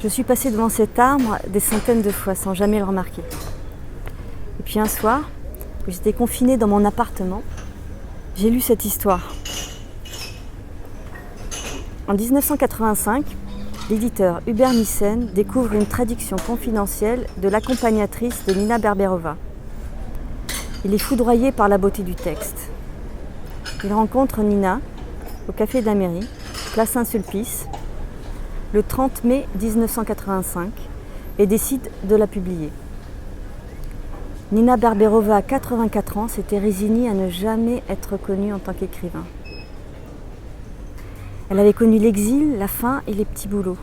Je suis passée devant cet arbre des centaines de fois sans jamais le remarquer. Et puis un soir, où j'étais confinée dans mon appartement, j'ai lu cette histoire. En 1985, l'éditeur Hubert Nissen découvre une traduction confidentielle de l'accompagnatrice de Nina Berberova. Il est foudroyé par la beauté du texte. Il rencontre Nina au Café de la Mairie, place Saint-Sulpice, le 30 mai 1985 et décide de la publier. Nina Berberova, à 84 ans, s'était résignée à ne jamais être connue en tant qu'écrivain. Elle avait connu l'exil, la faim et les petits boulots.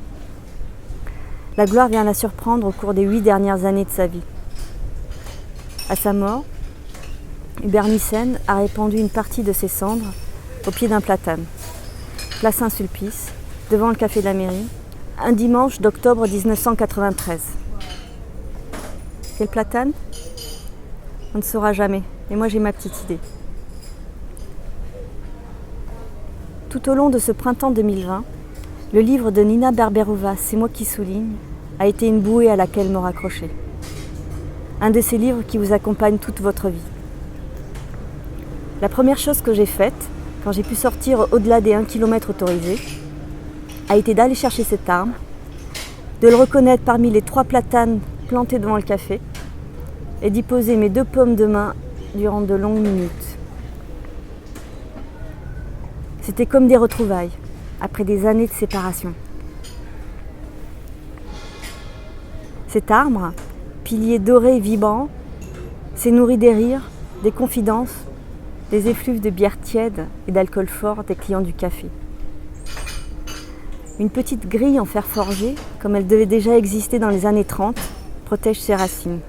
La gloire vient la surprendre au cours des 8 dernières années de sa vie. À sa mort, Hubert Nissen a répandu une partie de ses cendres au pied d'un platane, place Saint-Sulpice, devant le Café de la Mairie, un dimanche d'octobre 1993. Quel platane ? On ne saura jamais, mais moi j'ai ma petite idée. Tout au long de ce printemps 2020, le livre de Nina Berberova, C'est moi qui souligne, a été une bouée à laquelle me raccrocher. Un de ces livres qui vous accompagne toute votre vie. La première chose que j'ai faite, quand j'ai pu sortir au-delà des 1 km autorisés, a été d'aller chercher cet arbre, de le reconnaître parmi les 3 platanes plantés devant le café et d'y poser mes 2 paumes de main durant de longues minutes. C'était comme des retrouvailles, après des années de séparation. Cet arbre, pilier doré et vibrant, s'est nourri des rires, des confidences, des effluves de bière tiède et d'alcool fort des clients du café. Une petite grille en fer forgé, comme elle devait déjà exister dans les années 30, protège ses racines.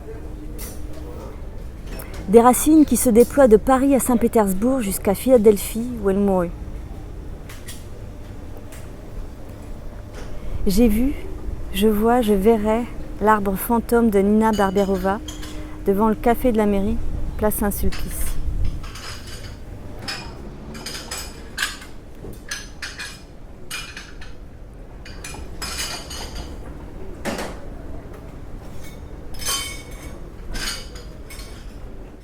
Des racines qui se déploient de Paris à Saint-Pétersbourg jusqu'à Philadelphie où elle mourut. J'ai vu, je vois, je verrai l'arbre fantôme de Nina Berberova devant le Café de la Mairie, place Saint-Sulpice.